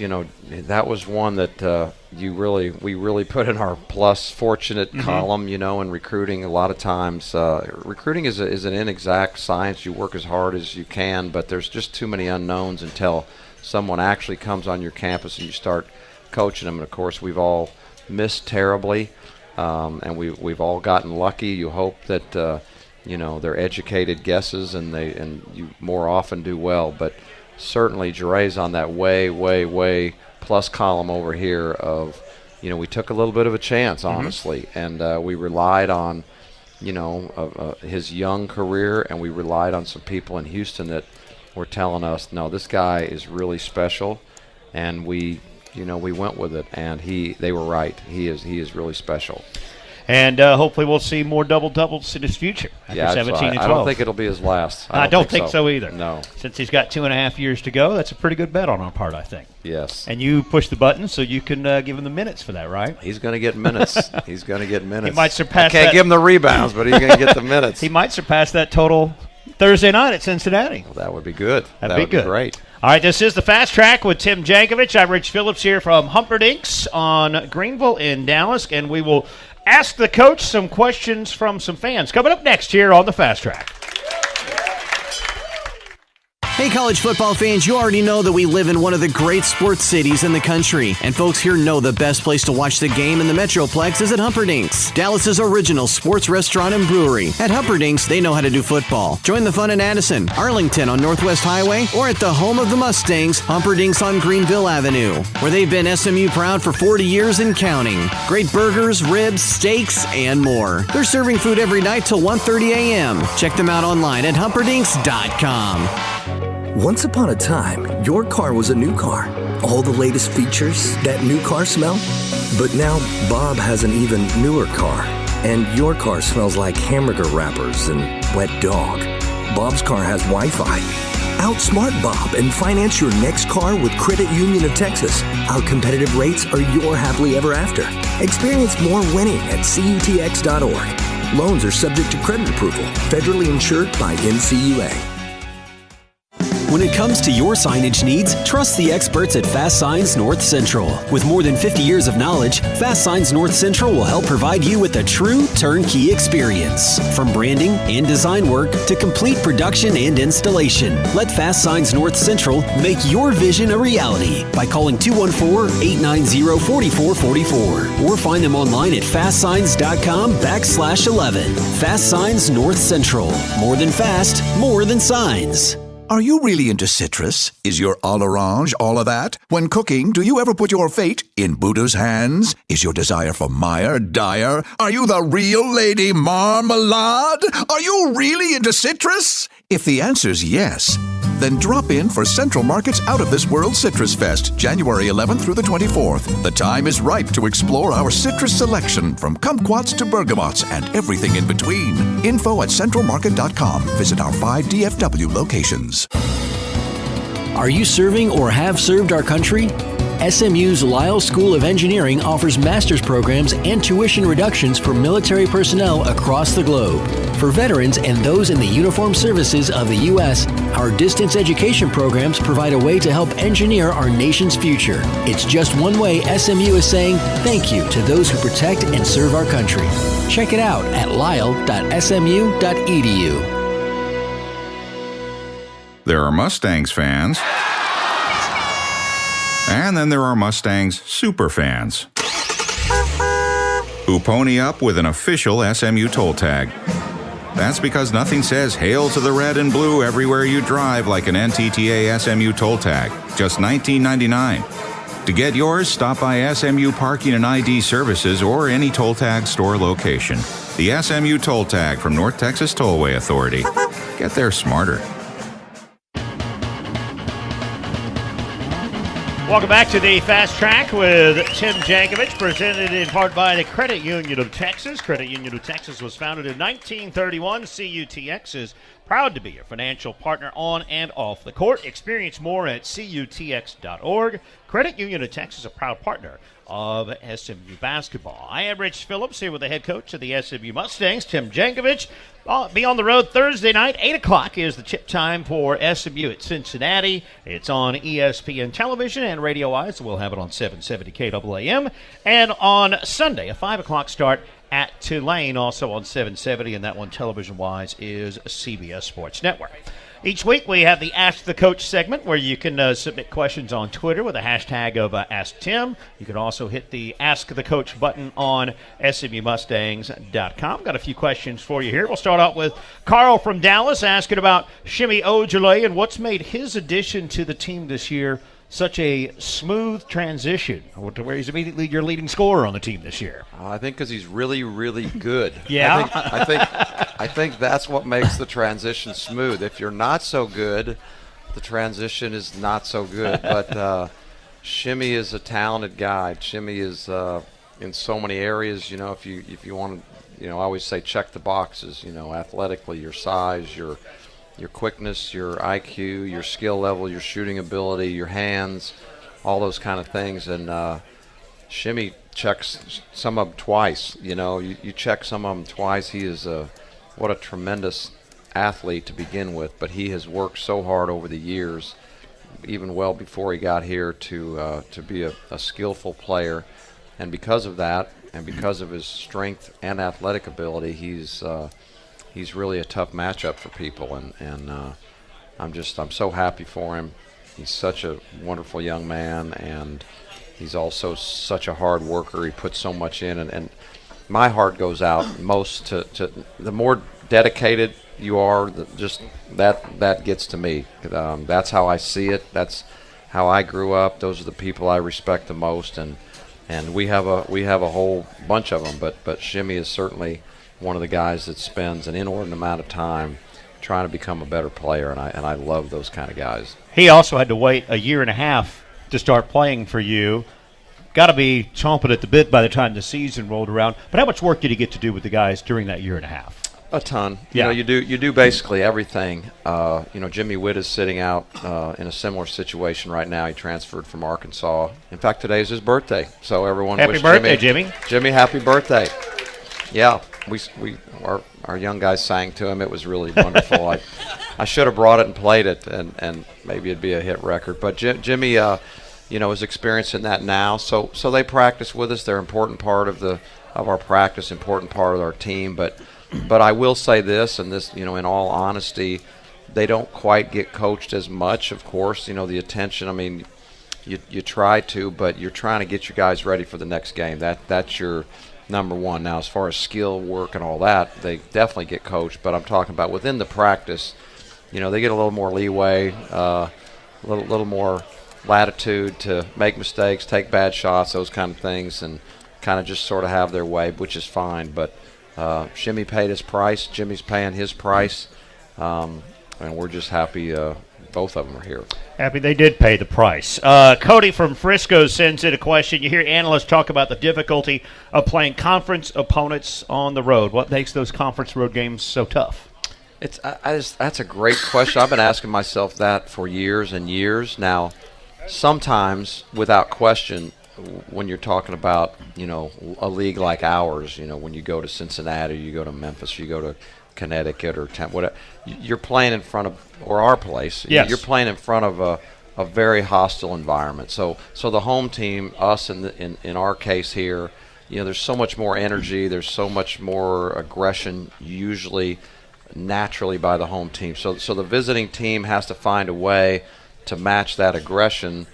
one that we really put in our plus fortunate column. In recruiting, a lot of times recruiting is an inexact science. You work as hard as you can, but there's just too many unknowns until someone actually comes on your campus and you start coaching them. And of course, we've all missed terribly, and we've all gotten lucky. You hope that they're educated guesses and you more often do well, but certainly Jeray's on that way plus column over here of, we took a little bit of a chance, honestly, and we relied on, his young career, and we relied on some people in Houston that were telling us, no, this guy is really special, and we went with it, and they were right. He is really special. And hopefully we'll see more double-doubles in his future after 17 and 12. I don't think it'll be his last. I don't think so either. No. Since he's got 2.5 years to go, that's a pretty good bet on our part, I think. Yes. And you push the button so you can give him the minutes for that, right? He's going to get minutes. He might surpass I can't give him the rebounds, but he's going to get the minutes. He might surpass that total Thursday night at Cincinnati. Well, that would be good. That'd be good. Great. All right, this is the Fast Track with Tim Jankovich. I'm Rich Phillips here from Humperdinck's on Greenville in Dallas, and we will ask the coach some questions from some fans. Coming up next here on the Fast Track. Hey, college football fans, you already know that we live in one of the great sports cities in the country. And folks here know the best place to watch the game in the Metroplex is at Humperdinck's, Dallas's original sports restaurant and brewery. At Humperdinck's, they know how to do football. Join the fun in Addison, Arlington on Northwest Highway, or at the home of the Mustangs, Humperdinck's on Greenville Avenue, where they've been SMU proud for 40 years and counting. Great burgers, ribs, steaks, and more. They're serving food every night till 1:30 a.m. Check them out online at humperdinks.com. Once upon a time, your car was a new car. All the latest features, that new car smell. But now, Bob has an even newer car. And your car smells like hamburger wrappers and wet dog. Bob's car has Wi-Fi. Outsmart Bob and finance your next car with Credit Union of Texas. Our competitive rates are your happily ever after. Experience more winning at CUTX.org. Loans are subject to credit approval. Federally insured by NCUA. When it comes to your signage needs, trust the experts at Fast Signs North Central. With more than 50 years of knowledge, Fast Signs North Central will help provide you with a true turnkey experience. From branding and design work to complete production and installation, let Fast Signs North Central make your vision a reality by calling 214-890-4444 or find them online at fastsigns.com/11. Fast Signs North Central. More than fast, more than signs. Are you really into citrus? Is your all orange all of that? When cooking, do you ever put your fate in Buddha's hands? Is your desire for Meyer dire? Are you the real Lady Marmalade? Are you really into citrus? If the answer's yes, then drop in for Central Market's Out of This World Citrus Fest, January 11th through the 24th. The time is ripe to explore our citrus selection from kumquats to bergamots and everything in between. Info at centralmarket.com. Visit our 5 DFW locations. Are you serving or have served our country? SMU's Lyle School of Engineering offers master's programs and tuition reductions for military personnel across the globe. For veterans and those in the uniformed services of the U.S., our distance education programs provide a way to help engineer our nation's future. It's just one way SMU is saying thank you to those who protect and serve our country. Check it out at lyle.smu.edu. There are Mustangs fans. And then there are Mustangs super fans. who pony up with an official SMU toll tag. That's because nothing says hail to the red and blue everywhere you drive like an NTTA SMU toll tag. Just $19.99. To get yours, stop by SMU Parking and ID Services or any toll tag store location. The SMU toll tag from North Texas Tollway Authority. Get there smarter. Welcome back to the Fast Track with Tim Jankovich, presented in part by the Credit Union of Texas. Credit Union of Texas was founded in 1931. CUTX is proud to be your financial partner on and off the court. Experience more at cutx.org. Credit Union of Texas, a proud partner of SMU basketball. I am Rich Phillips here with the head coach of the SMU Mustangs, Tim Jankovich. Be on the road Thursday night. 8 o'clock is the chip time for SMU at Cincinnati. It's on ESPN television and radio-wise. We'll have it on 770 KAAM. And on Sunday, a 5 o'clock start at Tulane, also on 770, and that one television-wise is CBS Sports Network. Each week we have the Ask the Coach segment where you can submit questions on Twitter with a hashtag of AskTim. You can also hit the Ask the Coach button on SMUMustangs.com. Got a few questions for you here. We'll start out with Carl from Dallas asking about Shimmy Ojale and what's made his addition to the team this year such a smooth transition to where he's immediately your leading scorer on the team this year. I think because he's really, really good. Yeah. I think that's what makes the transition smooth. If you're not so good, the transition is not so good. But Shimmy is a talented guy. Shimmy is in so many areas. You know, if you want to, you know, I always say check the boxes. You know, athletically, your size, your quickness, your IQ, your skill level, your shooting ability, your hands, all those kind of things. And Shimmy checks some of them twice. You know, you check some of them twice. He is what a tremendous athlete to begin with, but he has worked so hard over the years, even well before he got here, to be a skillful player. And because of that, and because of his strength and athletic ability, he's really a tough matchup for people, and I'm so happy for him. He's such a wonderful young man, and he's also such a hard worker. He puts so much in, and my heart goes out most to the more dedicated you are, just that gets to me. That's how I see it. That's how I grew up. Those are the people I respect the most, and we have a whole bunch of them, but Shimmy is certainly one of the guys that spends an inordinate amount of time trying to become a better player, and I love those kind of guys. He also had to wait a year and a half to start playing for you. Got to be chomping at the bit by the time the season rolled around. But how much work did he get to do with the guys during that year and a half? A ton. Yeah. You know, you do basically everything. You know, Jimmy Witt is sitting out in a similar situation right now. He transferred from Arkansas. In fact, today is his birthday, so everyone happy wish birthday, Jimmy. Jimmy, happy birthday. Yeah, our young guys sang to him. It was really wonderful. I should have brought it and played it, and maybe it'd be a hit record. But Jimmy, you know, is experiencing that now. So they practice with us. They're an important part of our practice, important part of our team. But I will say this, and this, you know, in all honesty, they don't quite get coached as much. Of course, you know, the attention. I mean, you try to, but you're trying to get your guys ready for the next game. That's your number one. Now, as far as skill work and all that, they definitely get coached. But I'm talking about within the practice, you know, they get a little more leeway, a little more latitude to make mistakes, take bad shots, those kind of things, and kind of just sort of have their way, which is fine. But Shimmy paid his price. Jimmy's paying his price, and we're just happy both of them are here. Happy they did pay the price. Cody from Frisco sends in a question. You hear analysts talk about the difficulty of playing conference opponents on the road. What makes those conference road games so tough? That's a great question. I've been asking myself that for years and years. Now, sometimes, without question, when you're talking about, you know, a league like ours, you know, when you go to Cincinnati, you go to Memphis, you go to Connecticut or whatever, you're playing in front of, or our place, yes, you're playing in front of a very hostile environment. So the home team, us in our case here, you know, there's so much more energy, there's so much more aggression usually naturally by the home team. So the visiting team has to find a way to match that aggression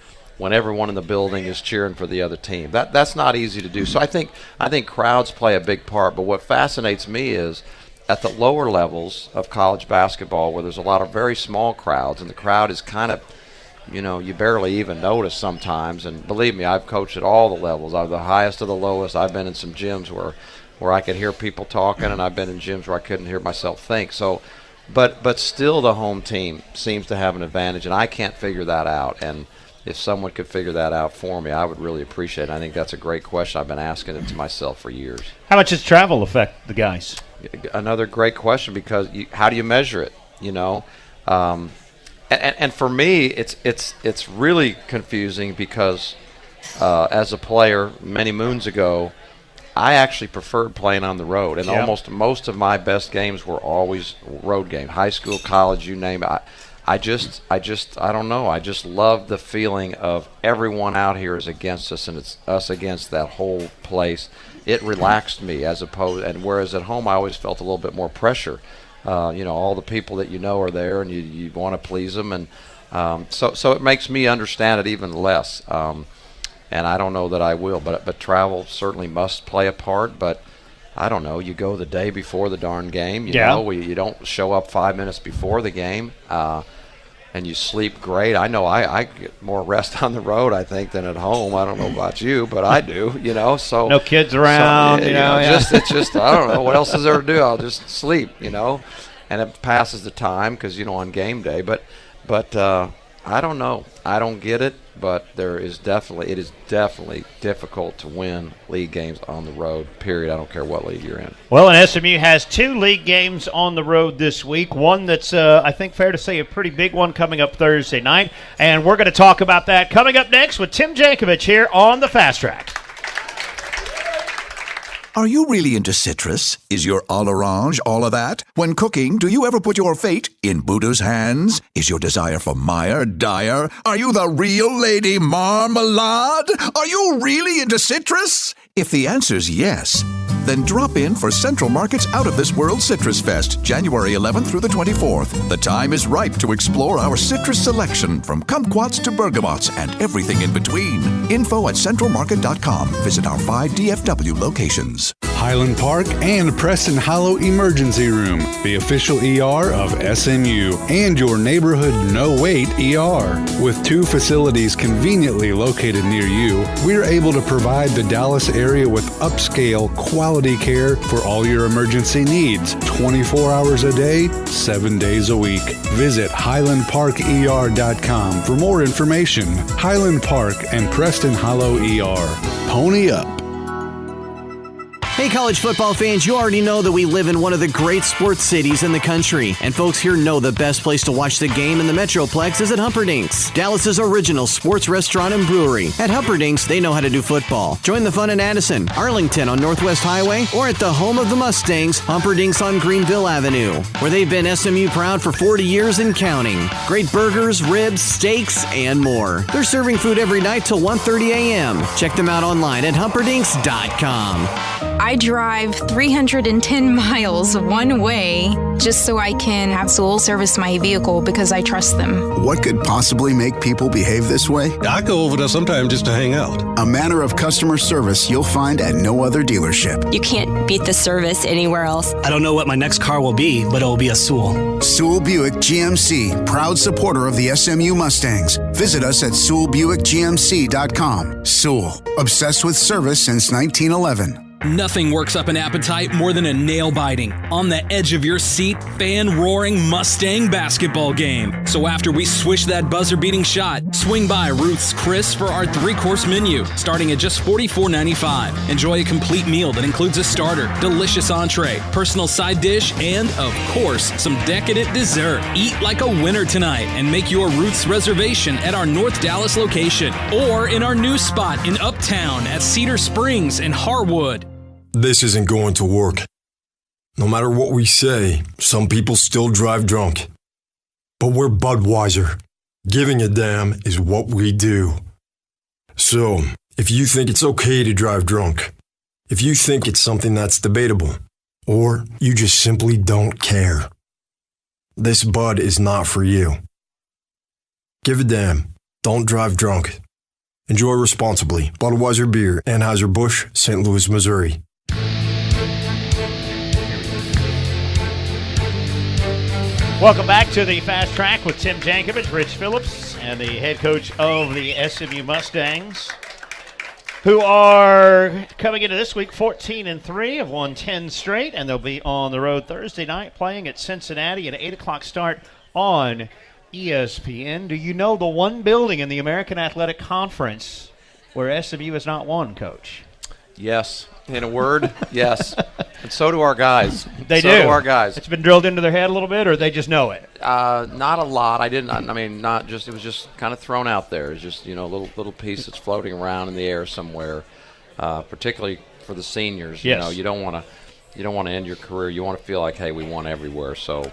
when everyone in the building is cheering for the other team. That's not easy to do. So I think crowds play a big part. But what fascinates me is at the lower levels of college basketball, where there's a lot of very small crowds, and the crowd is kind of, you barely even notice sometimes. And believe me, I've coached at all the levels. I'm the highest to the lowest. I've been in some gyms where I could hear people talking, and I've been in gyms where I couldn't hear myself think. So, but still the home team seems to have an advantage, and I can't figure that out. And if someone could figure that out for me, I would really appreciate it. I think that's a great question. I've been asking it to myself for years. How much does travel affect the guys? Another great question, because how do you measure it? And for me, it's really confusing because as a player many moons ago, I actually preferred playing on the road, and almost most of my best games were always road games. High school, college, you name it. I don't know. I just love the feeling of everyone out here is against us, and it's us against that whole place. It relaxed me and whereas at home I always felt a little bit more pressure. All the people that are there, and you want to please them, and so it makes me understand it even less. And I don't know that I will, but travel certainly must play a part. But I don't know. You go the day before the darn game. You don't show up 5 minutes before the game, and you sleep great. I know I get more rest on the road, I think, than at home. I don't know about you, but I do. So no kids around. It's just I don't know what else is there to do. I'll just sleep. And it passes the time because on game day. But I don't know. I don't get it. But it is definitely difficult to win league games on the road, period. I don't care what league you're in. Well, and SMU has 2 league games on the road this week. One that's, I think, fair to say a pretty big one coming up Thursday night. And we're going to talk about that coming up next with Tim Jankovich here on the Fast Track. Are you really into citrus? Is your all orange all of that? When cooking, do you ever put your fate in Buddha's hands? Is your desire for Meyer dire? Are you the real Lady Marmalade? Are you really into citrus? If the answer's yes, then drop in for Central Market's Out of This World Citrus Fest, January 11th through the 24th. The time is ripe to explore our citrus selection, from kumquats to bergamots and everything in between. Info at centralmarket.com. Visit our 5 DFW locations. Highland Park and Preston Hollow Emergency Room, the official ER of SMU and your neighborhood no-wait ER. With 2 facilities conveniently located near you, we're able to provide the Dallas area with upscale, quality care for all your emergency needs, 24 hours a day, 7 days a week. Visit HighlandParkER.com for more information. Highland Park and Preston Hollow ER. Pony up. Hey, college football fans, you already know that we live in one of the great sports cities in the country. And folks here know the best place to watch the game in the Metroplex is at Humperdinck's, Dallas's original sports restaurant and brewery. At Humperdinck's, they know how to do football. Join the fun in Addison, Arlington on Northwest Highway, or at the home of the Mustangs, Humperdinck's on Greenville Avenue, where they've been SMU proud for 40 years and counting. Great burgers, ribs, steaks, and more. They're serving food every night till 1:30 a.m. Check them out online at humperdinks.com. I drive 310 miles one way just so I can have Sewell service my vehicle because I trust them. What could possibly make people behave this way? I go over there sometimes just to hang out. A manner of customer service you'll find at no other dealership. You can't beat the service anywhere else. I don't know what my next car will be, but it will be a Sewell. Sewell Buick GMC, proud supporter of the SMU Mustangs. Visit us at SewellBuickGMC.com. Sewell, obsessed with service since 1911. Nothing works up an appetite more than a nail-biting, on the edge of your seat, fan-roaring Mustang basketball game. So after we swish that buzzer-beating shot, swing by Ruth's Chris for our 3-course menu, starting at just $44.95. Enjoy a complete meal that includes a starter, delicious entree, personal side dish, and, of course, some decadent dessert. Eat like a winner tonight and make your Ruth's reservation at our North Dallas location or in our new spot in Uptown at Cedar Springs and Harwood. This isn't going to work. No matter what we say, some people still drive drunk. But we're Budweiser. Giving a damn is what we do. So, if you think it's okay to drive drunk, if you think it's something that's debatable, or you just simply don't care, this Bud is not for you. Give a damn. Don't drive drunk. Enjoy responsibly. Budweiser Beer, Anheuser-Busch, St. Louis, Missouri. Welcome back to the Fast Track with Tim Jankovich, Rich Phillips, and the head coach of the SMU Mustangs, who are coming into this week 14-3, have won 10 straight, and they'll be on the road Thursday night playing at Cincinnati at 8 o'clock start on ESPN. Do you know the one building in the American Athletic Conference where SMU has not won, Coach? Yes. In a word, yes. And so do our guys. They do. So do our guys. It's been drilled into their head a little bit, or they just know it? Not a lot. Not just. It was just kind of thrown out there. It's just, a little piece that's floating around in the air somewhere, particularly for the seniors. Yes. You don't want to end your career. You want to feel like, hey, we won everywhere. So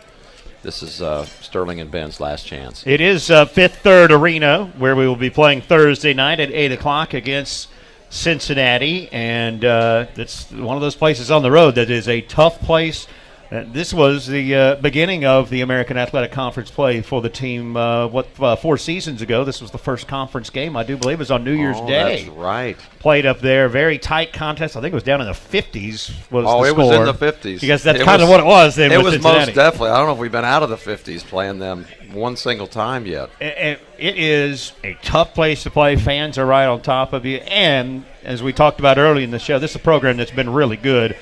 this is Sterling and Ben's last chance. It is Fifth Third Arena, where we will be playing Thursday night at 8 o'clock against Cincinnati, and it's one of those places on the road that is a tough place. This was the beginning of the American Athletic Conference play for the team, 4 seasons ago. This was the first conference game, I do believe. It was on New Year's Day. That's right. Played up there. Very tight contest. I think it was down in the 50s was the it score. Was in the 50s. Because that's kind of what it was then with Cincinnati. Cincinnati. Most definitely. I don't know if we've been out of the 50s playing them one single time yet. It is a tough place to play. Fans are right on top of you. And as we talked about early in the show, this is a program that's been really good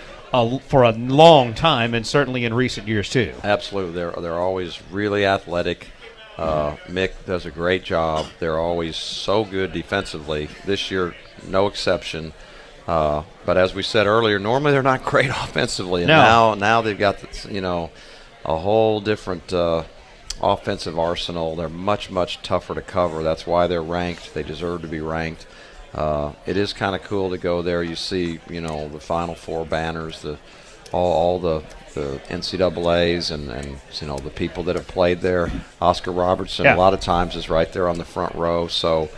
for a long time, and certainly in recent years too. Absolutely. They're always really athletic. Mick does a great job. They're always so good defensively. This year, no exception. But as we said earlier, normally they're not great offensively. And now they've got a whole different offensive arsenal. They're much, much tougher to cover. That's why they're ranked. They deserve to be ranked. It is kind of cool to go there. You see, the Final Four banners, all the NCAAs and the people that have played there. Oscar Robertson, a lot of times, is right there on the front row. So,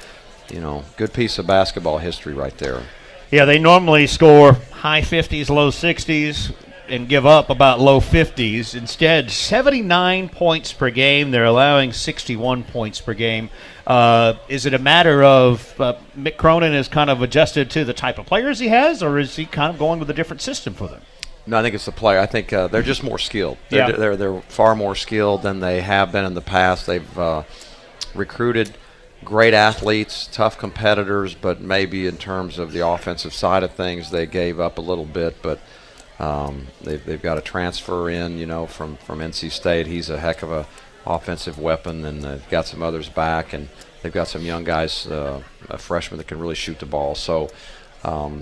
good piece of basketball history right there. Yeah, they normally score high 50s, low 60s, and give up about low 50s. Instead, 79 points per game. They're allowing 61 points per game. Is it a matter of Mick Cronin has kind of adjusted to the type of players he has, or is he kind of going with a different system for them? No, I think it's the player. I think they're just more skilled. They're far more skilled than they have been in the past. They've recruited great athletes, tough competitors, but maybe in terms of the offensive side of things, they gave up a little bit. But they've got a transfer in, from NC State. He's a heck of a offensive weapon, and they've got some others back, and they've got some young guys, a freshman that can really shoot the ball. So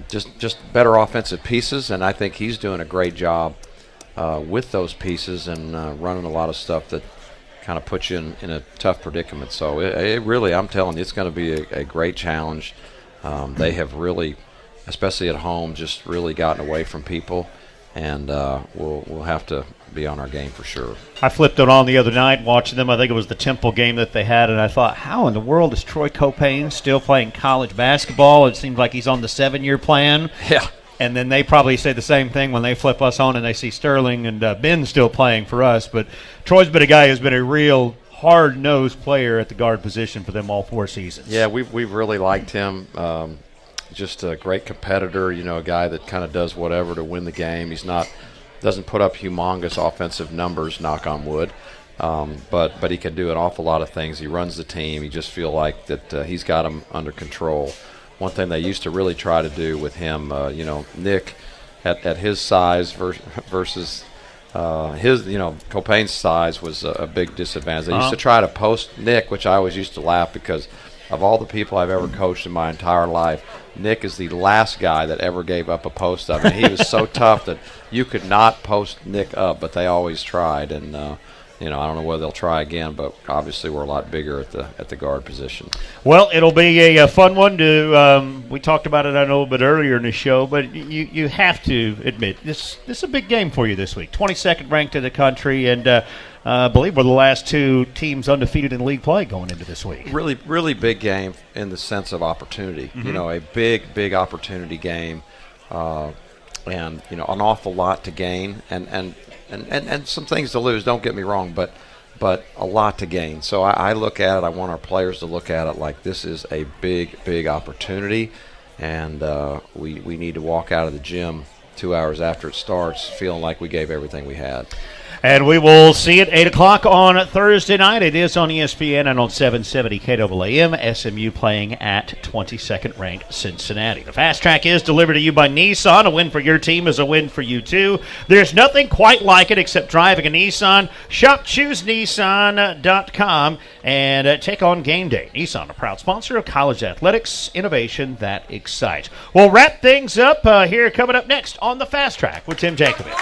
just better offensive pieces, and I think he's doing a great job with those pieces and running a lot of stuff that kind of puts you in a tough predicament. So it really, I'm telling you, it's going to be a great challenge. They have really, especially at home, just really gotten away from people, and we'll have to be on our game for sure. I flipped it on the other night watching them. I think it was the Temple game that they had, and I thought, how in the world is Troy Copain still playing college basketball? It seems like he's on the 7-year plan. Yeah. And then they probably say the same thing when they flip us on and they see Sterling and Ben still playing for us. But Troy's been a guy who's been a real hard-nosed player at the guard position for them all 4 seasons. Yeah, we've really liked him. Just a great competitor, a guy that kind of does whatever to win the game. Doesn't put up humongous offensive numbers, knock on wood, but he can do an awful lot of things. He runs the team. You just feel like that he's got him under control. One thing they used to really try to do with him, Nick, at his size versus his, Copain's size was a big disadvantage. They used to try to post Nick, which I always used to laugh because of all the people I've ever coached in my entire life, Nick is the last guy that ever gave up a post up. And he was so tough that you could not post Nick up, but they always tried. And, I don't know whether they'll try again, but obviously we're a lot bigger at the guard position. Well, it'll be a fun one to we talked about it a little bit earlier in the show, but you have to admit, this is a big game for you this week. 22nd ranked in the country, and I believe we're the last 2 teams undefeated in league play going into this week. Really, really big game in the sense of opportunity. Mm-hmm. A big opportunity game, and an awful lot to gain, and some things to lose. Don't get me wrong, but but a lot to gain. So I look at it, I want our players to look at it like this is a big, big opportunity, and we need to walk out of the gym 2 hours after it starts feeling like we gave everything we had. And we will see it 8 o'clock on Thursday night. It is on ESPN and on 770 KAAM. SMU playing at 22nd ranked Cincinnati. The Fast Track is delivered to you by Nissan. A win for your team is a win for you, too. There's nothing quite like it except driving a Nissan. Shop ChooseNissan.com and take on game day. Nissan, a proud sponsor of college athletics, innovation that excites. We'll wrap things up here coming up next on the Fast Track with Tim Jankovich.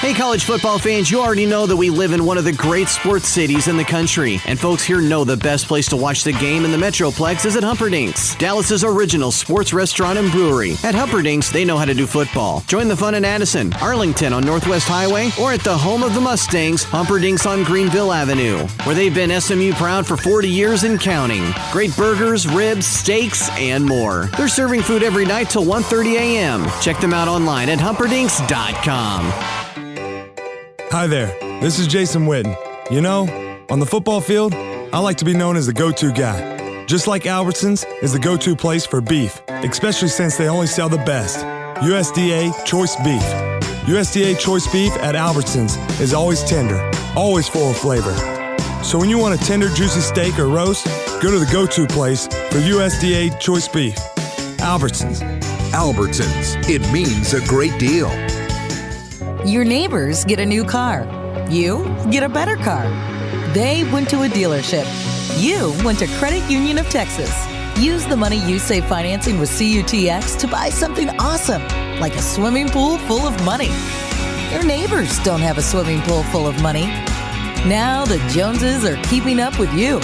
Hey, college football fans, you already know that we live in one of the great sports cities in the country. And folks here know the best place to watch the game in the Metroplex is at Humperdinck's, Dallas's original sports restaurant and brewery. At Humperdinck's, they know how to do football. Join the fun in Addison, Arlington on Northwest Highway, or at the home of the Mustangs, Humperdinck's on Greenville Avenue, where they've been SMU proud for 40 years and counting. Great burgers, ribs, steaks, and more. They're serving food every night till 1:30 a.m. Check them out online at humperdinks.com. Hi there, this is Jason Witten. You know, on the football field, I like to be known as the go-to guy. Just like Albertsons is the go-to place for beef, especially since they only sell the best. USDA Choice Beef. USDA Choice Beef at Albertsons is always tender, always full of flavor. So when you want a tender, juicy steak or roast, go to the go-to place for USDA Choice Beef. Albertsons. Albertsons. It means a great deal. Your neighbors get a new car. You get a better car. They went to a dealership. You went to Credit Union of Texas. Use the money you save financing with CUTX to buy something awesome, like a swimming pool full of money. Your neighbors don't have a swimming pool full of money. Now the Joneses are keeping up with you.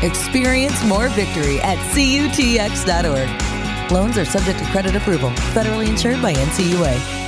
Experience more victory at CUTX.org. Loans are subject to credit approval. Federally insured by NCUA.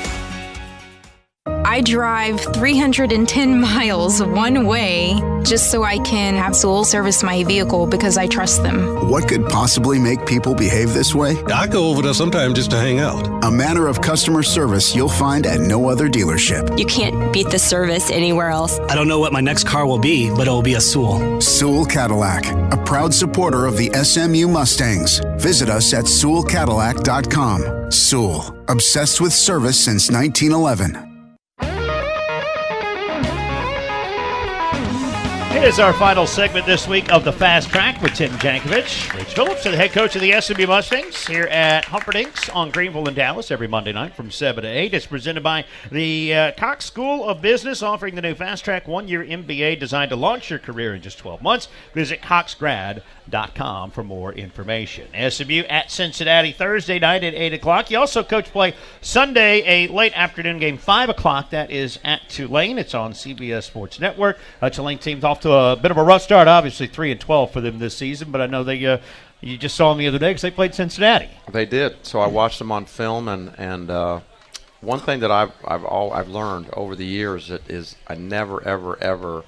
I drive 310 miles one way just so I can have Soul service my vehicle because I trust them. What could possibly make people behave this way? I go over there sometime just to hang out. A manner of customer service you'll find at no other dealership. You can't beat the service anywhere else. I don't know what my next car will be, but it will be a Sewell. Sewell Cadillac, a proud supporter of the SMU Mustangs. Visit us at SewellCadillac.com. Sewell, obsessed with service since 1911. It is our final segment this week of the Fast Track with Tim Jankovich. Rich Phillips, the head coach of the SMU Mustangs here at Humperdinck's on Greenville and Dallas every Monday night from 7 to 8. It's presented by the Cox School of Business, offering the new Fast Track one-year MBA designed to launch your career in just 12 months. Visit coxgrad.com for more information. SMU at Cincinnati Thursday night at 8 o'clock. You also coach play Sunday, a late afternoon game, 5 o'clock. That is at Tulane. It's on CBS Sports Network. Tulane team's off to a bit of a rough start, obviously 3-12 for them this season, but I know they you just saw them the other day because they played Cincinnati. They did. So I watched them on film, and one thing that I've learned over the years is I never ever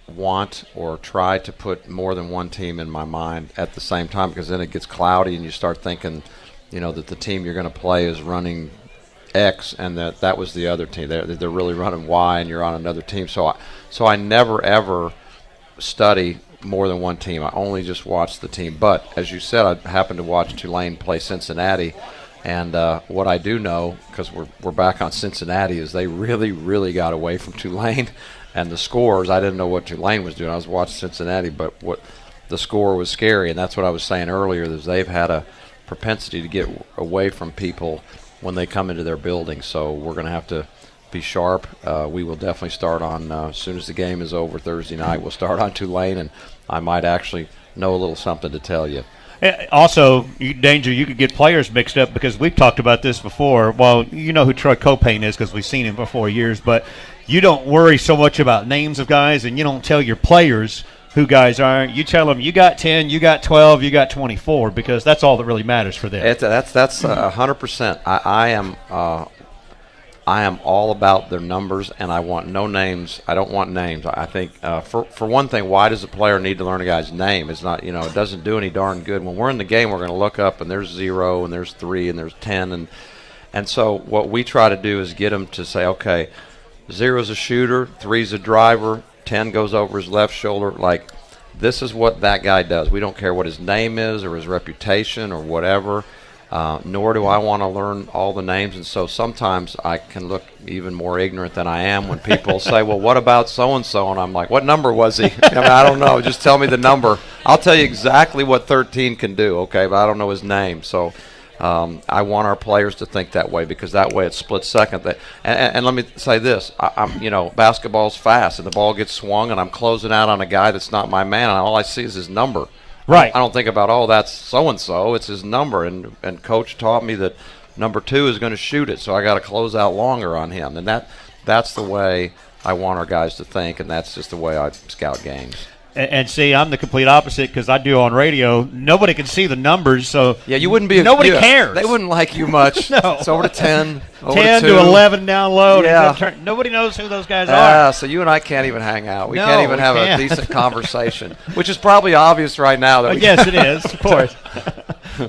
want or try to put more than one team in my mind at the same time, because then it gets cloudy and you start thinking, that the team you're going to play is running X and that was the other team. They're really running Y and you're on another team. So I never ever study more than one team. I only just watch the team. But as you said, I happened to watch Tulane play Cincinnati, and what I do know, because we're back on Cincinnati, is they really got away from Tulane, and the scores, I didn't know what Tulane was doing. I was watching Cincinnati, but what the score was scary, and that's what I was saying earlier, is they've had a propensity to get away from people when they come into their building. So we're going to have to be sharp. We will definitely start on, as soon as the game is over Thursday night, we'll start on Tulane, and I might actually know a little something to tell you. Also, danger, you could get players mixed up, because we've talked about this before. Well, you know who Troy Copane is because we've seen him for 4 years, but you don't worry so much about names of guys, and you don't tell your players who guys are. You tell them you got 10, you got 12, you got 24, because that's all that really matters for them. That's 100%. I am all about their numbers, and I want no names. I don't want names. I think, for one thing, why does a player need to learn a guy's name? It's not, it doesn't do any darn good. When we're in the game, we're going to look up, and there's 0, and there's 3, and there's 10. And so what we try to do is get them to say, okay, 0's a shooter, 3's a driver, 10 goes over his left shoulder. Like, this is what that guy does. We don't care what his name is or his reputation or whatever, nor do I want to learn all the names. And so sometimes I can look even more ignorant than I am when people say, well, what about so-and-so? And I'm like, what number was he? I mean, I don't know. Just tell me the number. I'll tell you exactly what 13 can do, okay, but I don't know his name. So I want our players to think that way, because that way it's split second. And let me say this: basketball's fast, and the ball gets swung, and I'm closing out on a guy that's not my man, and all I see is his number. Right. I don't think about, oh, that's so and so. It's his number, and coach taught me that number 2 is going to shoot it, so I got to close out longer on him, and that's the way I want our guys to think, and that's just the way I scout games. And see, I'm the complete opposite, because I do on radio. Nobody can see the numbers, so yeah, you wouldn't be. Nobody cares. They wouldn't like you much. No. It's over to 10, over 10 to 2. To 11 down low. Yeah. Nobody knows who those guys are. So you and I can't even hang out. We No, can't even have a decent conversation, which is probably obvious right now. That we yes, it is, of course.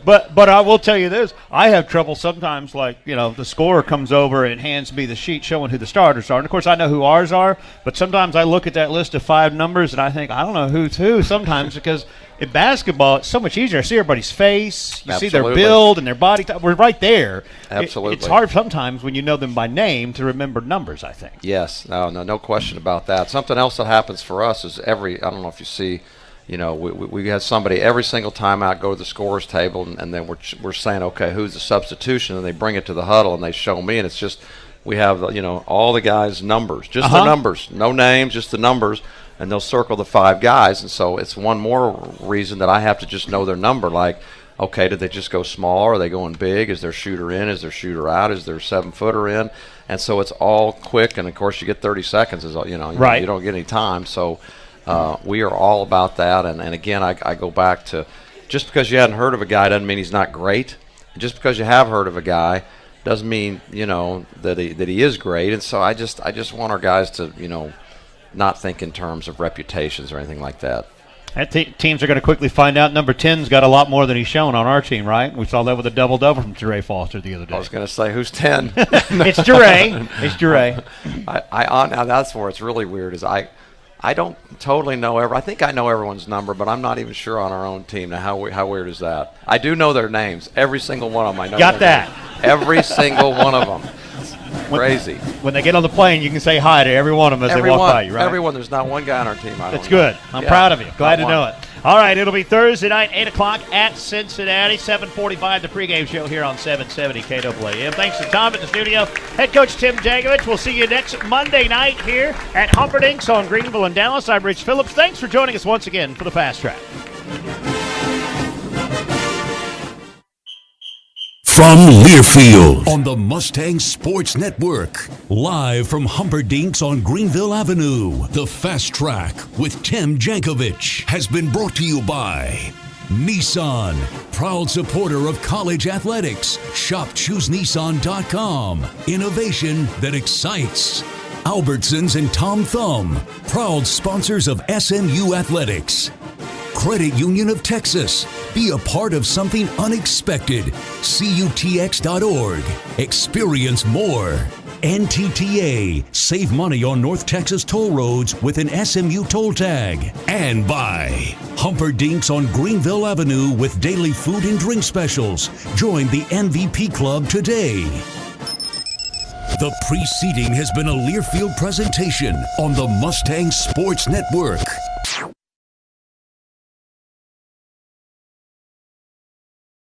But I will tell you this: I have trouble sometimes. Like, the scorer comes over and hands me the sheet showing who the starters are, and of course I know who ours are. But sometimes I look at that list of 5 numbers and I think, I don't know who's who. Sometimes, because in basketball it's so much easier. I see everybody's face, you see their build and their body type. We're right there. Absolutely. It's hard sometimes when you know them by name to remember numbers, I think. Yes, no question about that. Something else that happens for us is I don't know if you see. We had somebody every single time out go to the scorer's table, and then we're saying, okay, who's the substitution? And they bring it to the huddle, and they show me, and it's just we have all the guys' numbers, just the numbers, no names, just the numbers, and they'll circle the 5 guys, and so it's one more reason that I have to just know their number. Like, okay, did they just go small? Are they going big? Is their shooter in? Is their shooter out? Is their 7-footer in? And so it's all quick, and of course you get 30 seconds. Right. You don't get any time, so. We are all about that, and again, I go back to, just because you hadn't heard of a guy doesn't mean he's not great. And just because you have heard of a guy doesn't mean that he is great. And so I just want our guys to not think in terms of reputations or anything like that. Teams are going to quickly find out number 10's got a lot more than he's shown on our team, right? We saw that with a double-double from Jure Foster the other day. I was going to say, who's 10? It's Jure. It's Jure. Now that's where it's really weird. I don't totally know I think I know everyone's number, but I'm not even sure on our own team. Now, how weird is that? I do know their names. Every single one of them I know. Got that. Every single one of them. Crazy. When they get on the plane, you can say hi to every one of them as they walk by you, right? Everyone. There's not one guy on our team I don't That's know. good. I'm proud of you. Glad to know it. All right, it'll be Thursday night, 8 o'clock at Cincinnati, 7:45, the pregame show here on 770 KAAM. Thanks to Tom at the studio. Head coach Tim Jankovich. We'll see you next Monday night here at Humperdinck's on Greenville and Dallas. I'm Rich Phillips. Thanks for joining us once again for the Fast Track. From Learfield on the Mustangs Sports Network. Live from Humperdinck's on Greenville Avenue. The Fast Track with Tim Jankovich has been brought to you by Nissan, proud supporter of college athletics. Shop ChooseNissan.com. Innovation that excites. Albertsons and Tom Thumb, proud sponsors of SMU Athletics. Credit Union of Texas. Be a part of something unexpected. CUTX.org. Experience more. NTTA. Save money on North Texas toll roads with an SMU toll tag. And by Humperdinck's on Greenville Avenue with daily food and drink specials. Join the MVP Club today. The preceding has been a Learfield presentation on the Mustang Sports Network.